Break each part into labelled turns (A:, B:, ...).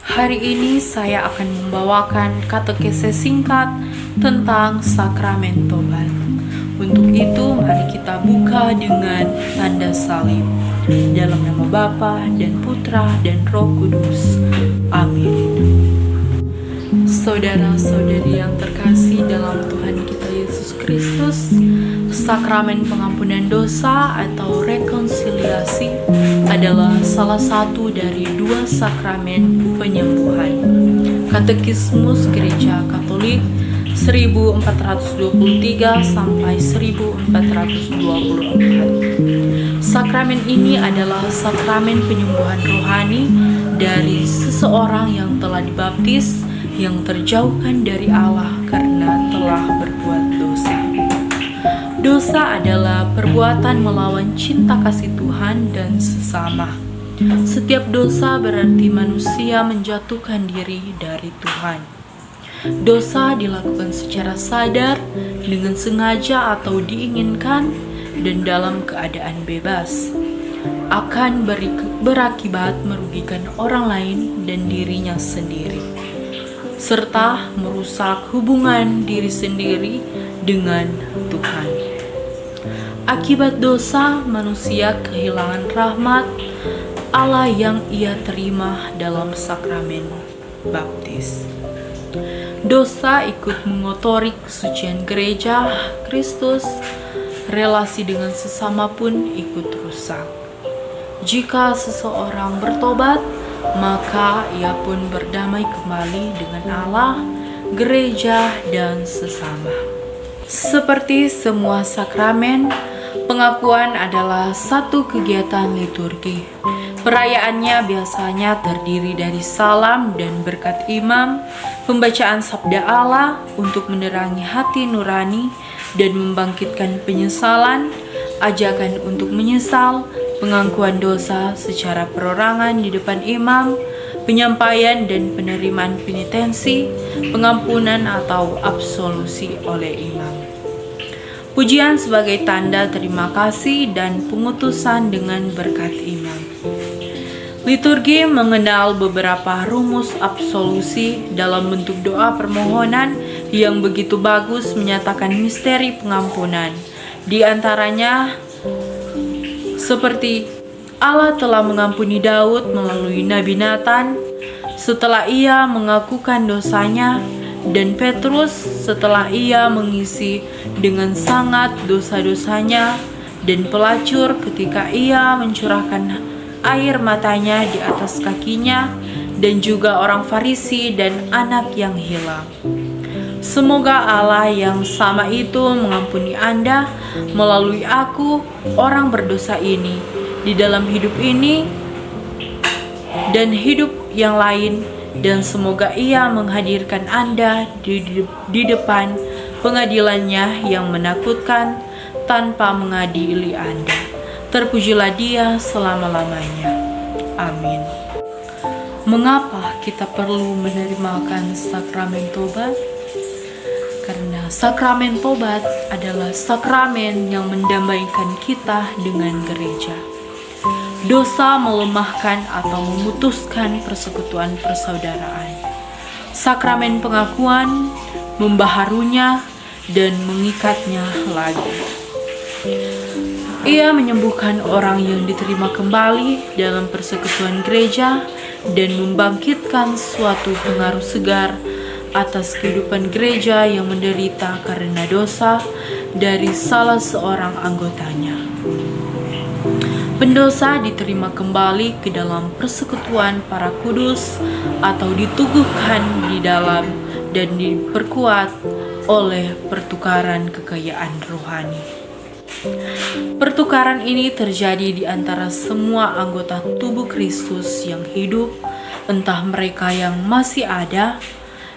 A: Hari ini saya akan membawakan katekese singkat tentang sakramen tobat. Untuk itu, mari kita buka dengan tanda salib. Dalam nama Bapa dan Putra dan Roh Kudus. Amin. Saudara-saudari yang terkasih dalam Tuhan kita Yesus Kristus, sakramen pengampunan dosa atau rekonsiliasi adalah salah satu dari dua sakramen penyembuhan. Katekismus Gereja Katolik 1423 sampai 1424. Sakramen ini adalah sakramen penyembuhan rohani dari seseorang yang telah dibaptis, yang terjauhkan dari Allah karena telah berbuat dosa. Dosa adalah perbuatan melawan cinta kasih Tuhan dan sesama. Setiap dosa berarti manusia menjatuhkan diri dari Tuhan. Dosa dilakukan secara sadar, dengan sengaja atau diinginkan, dan dalam keadaan bebas. Akan berakibat merugikan orang lain dan dirinya sendiri, serta merusak hubungan diri sendiri dengan Tuhan. Akibat dosa, manusia kehilangan rahmat Allah yang ia terima dalam sakramen baptis. Dosa ikut mengotori kesucian gereja Kristus, relasi dengan sesama pun ikut rusak. Jika seseorang bertobat, maka ia pun berdamai kembali dengan Allah, gereja, dan sesama. Seperti semua sakramen, pengakuan adalah satu kegiatan liturgi. Perayaannya biasanya terdiri dari salam dan berkat imam, pembacaan sabda Allah untuk menerangi hati nurani dan membangkitkan penyesalan, ajakan untuk menyesal, pengakuan dosa secara perorangan di depan imam, penyampaian dan penerimaan penitensi, pengampunan atau absolusi oleh imam. Pujian sebagai tanda terima kasih dan pengutusan dengan berkat imam. Liturgi mengenal beberapa rumus absolusi dalam bentuk doa permohonan yang begitu bagus menyatakan misteri pengampunan. Di antaranya seperti Allah telah mengampuni Daud melalui Nabi Nathan setelah ia mengakukan dosanya, dan Petrus setelah ia mengisi dengan sangat dosa-dosanya, dan pelacur ketika ia mencurahkan air matanya di atas kakinya, dan juga orang Farisi dan anak yang hilang. Semoga Allah yang sama itu mengampuni Anda melalui aku, orang berdosa ini, di dalam hidup ini dan hidup yang lain, dan semoga ia menghadirkan Anda di depan pengadilannya yang menakutkan tanpa mengadili Anda. Terpujilah Dia selama-lamanya. Amin. Mengapa kita perlu menerimakan sakramen tobat? Karena sakramen tobat adalah sakramen yang mendamaikan kita dengan gereja. Dosa melemahkan atau memutuskan persekutuan persaudaraan. Sakramen pengakuan membaharunya dan mengikatnya lagi. Ia menyembuhkan orang yang diterima kembali dalam persekutuan gereja dan membangkitkan suatu pengaruh segar atas kehidupan gereja yang menderita karena dosa dari salah seorang anggotanya. Pendosa diterima kembali ke dalam persekutuan para kudus atau dituguhkan di dalam dan diperkuat oleh pertukaran kekayaan rohani. Pertukaran ini terjadi di antara semua anggota tubuh Kristus yang hidup, entah mereka yang masih ada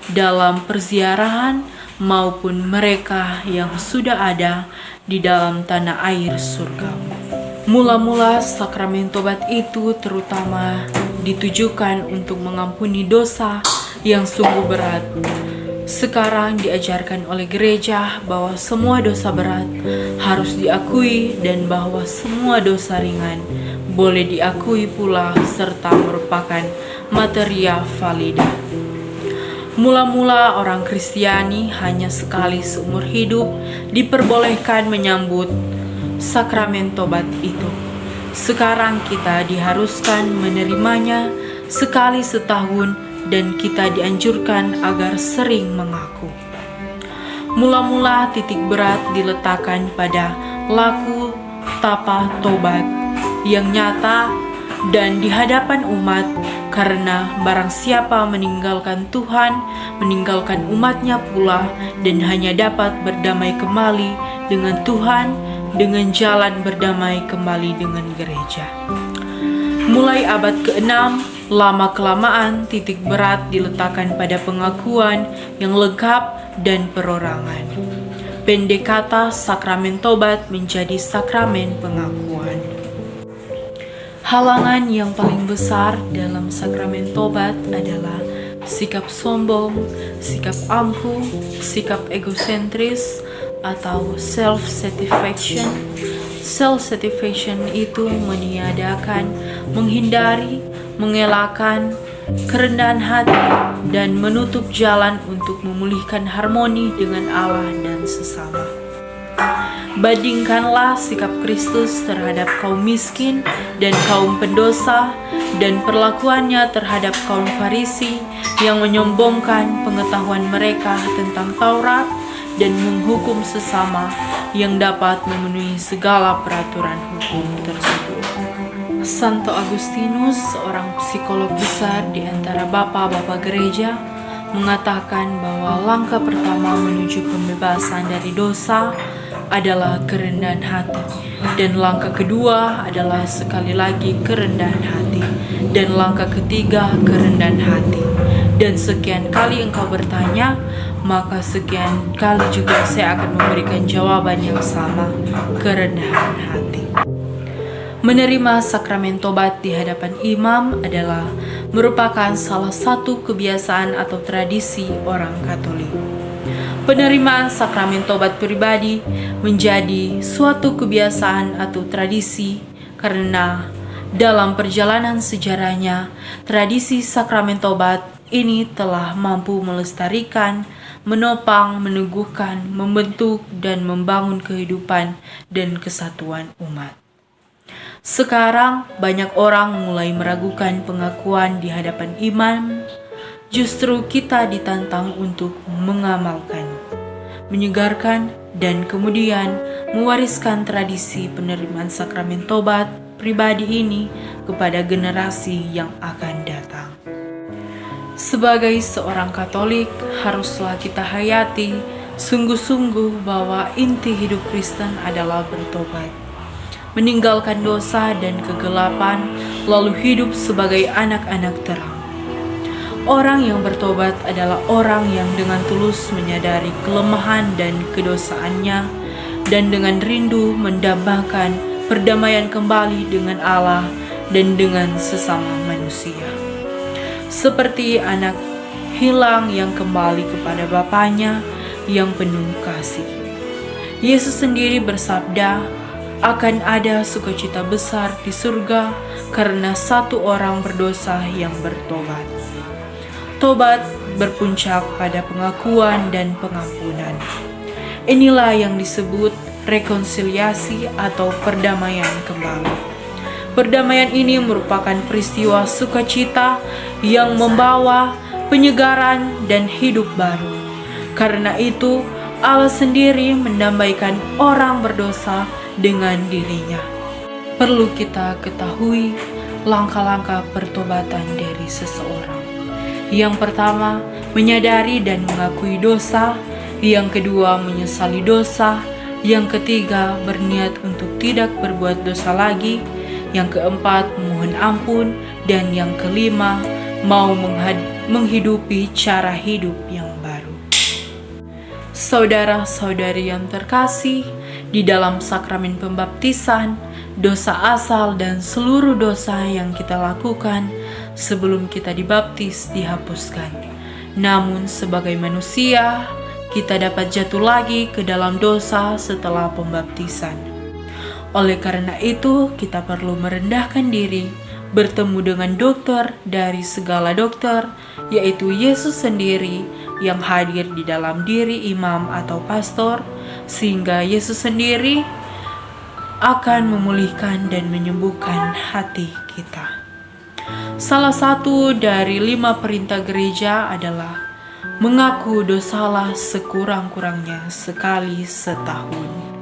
A: dalam perziarahan maupun mereka yang sudah ada di dalam tanah air surgawi. Mula-mula sakramen tobat itu terutama ditujukan untuk mengampuni dosa yang sungguh berat, Sekarang diajarkan oleh gereja bahwa semua dosa berat harus diakui dan bahwa semua dosa ringan boleh diakui pula serta merupakan materia valida. Mula-mula orang Kristiani hanya sekali seumur hidup diperbolehkan menyambut sakramen tobat itu. Sekarang kita diharuskan menerimanya sekali setahun dan kita dianjurkan agar sering mengaku. Mula-mula titik berat diletakkan pada laku tapa tobat yang nyata dan di hadapan umat, karena barang siapa meninggalkan Tuhan, meninggalkan umatnya pula, dan hanya dapat berdamai kembali dengan Tuhan dengan jalan berdamai kembali dengan gereja. Mulai abad ke-6, lama-kelamaan titik berat diletakkan pada pengakuan yang lengkap dan perorangan. Pendek kata, sakramen tobat menjadi sakramen pengakuan. Halangan yang paling besar dalam sakramen tobat adalah sikap sombong, sikap angkuh, sikap egosentris, atau self-satisfaction. Self-satisfaction itu meniadakan, menghindari, mengelakkan kerendahan hati, dan menutup jalan untuk memulihkan harmoni dengan Allah dan sesama. Bandingkanlah sikap Kristus terhadap kaum miskin dan kaum pendosa, dan perlakuannya terhadap kaum Farisi yang menyombongkan pengetahuan mereka tentang Taurat dan menghukum sesama yang dapat memenuhi segala peraturan hukum tersebut. Santo Agustinus, seorang psikolog besar di antara bapak-bapak gereja, mengatakan bahwa langkah pertama menuju pembebasan dari dosa adalah kerendahan hati, dan langkah kedua adalah sekali lagi kerendahan hati, dan langkah ketiga kerendahan hati. Dan sekian kali engkau bertanya, maka sekian kali juga saya akan memberikan jawaban yang sama, kerendahan hati. Menerima sakramen tobat di hadapan imam adalah merupakan salah satu kebiasaan atau tradisi orang Katolik. Penerimaan sakramen tobat pribadi menjadi suatu kebiasaan atau tradisi karena dalam perjalanan sejarahnya, tradisi sakramen tobat ini telah mampu melestarikan, menopang, meneguhkan, membentuk, dan membangun kehidupan dan kesatuan umat. Sekarang banyak orang mulai meragukan pengakuan di hadapan imam. Justru kita ditantang untuk mengamalkan, menyegarkan, dan kemudian mewariskan tradisi penerimaan sakramen tobat pribadi ini kepada generasi yang akan datang. Sebagai seorang Katolik, haruslah kita hayati sungguh-sungguh bahwa inti hidup Kristen adalah bertobat, meninggalkan dosa dan kegelapan, lalu hidup sebagai anak-anak terang. Orang yang bertobat adalah orang yang dengan tulus menyadari kelemahan dan kedosaannya, dan dengan rindu mendambakan perdamaian kembali dengan Allah dan dengan sesama manusia. Seperti anak hilang yang kembali kepada bapaknya yang penuh kasih. Yesus sendiri bersabda, akan ada sukacita besar di surga karena satu orang berdosa yang bertobat. Tobat berpuncak pada pengakuan dan pengampunan. Inilah yang disebut rekonsiliasi atau perdamaian kembali. Perdamaian ini merupakan peristiwa sukacita yang membawa penyegaran dan hidup baru. Karena itu, Allah sendiri mendamaikan orang berdosa dengan dirinya. Perlu kita ketahui langkah-langkah pertobatan dari seseorang. Yang pertama, menyadari dan mengakui dosa. Yang kedua, menyesali dosa. Yang ketiga, berniat untuk tidak berbuat dosa lagi. Yang keempat, memohon ampun. Dan yang kelima, mau menghidupi cara hidup yang baru. Saudara-saudari yang terkasih, di dalam sakramen pembaptisan, dosa asal dan seluruh dosa yang kita lakukan sebelum kita dibaptis dihapuskan. Namun sebagai manusia, kita dapat jatuh lagi ke dalam dosa setelah pembaptisan. Oleh karena itu, kita perlu merendahkan diri, bertemu dengan dokter dari segala dokter, yaitu Yesus sendiri yang hadir di dalam diri imam atau pastor, sehingga Yesus sendiri akan memulihkan dan menyembuhkan hati kita. Salah satu dari 5 perintah gereja adalah mengaku dosalah sekurang-kurangnya sekali setahun.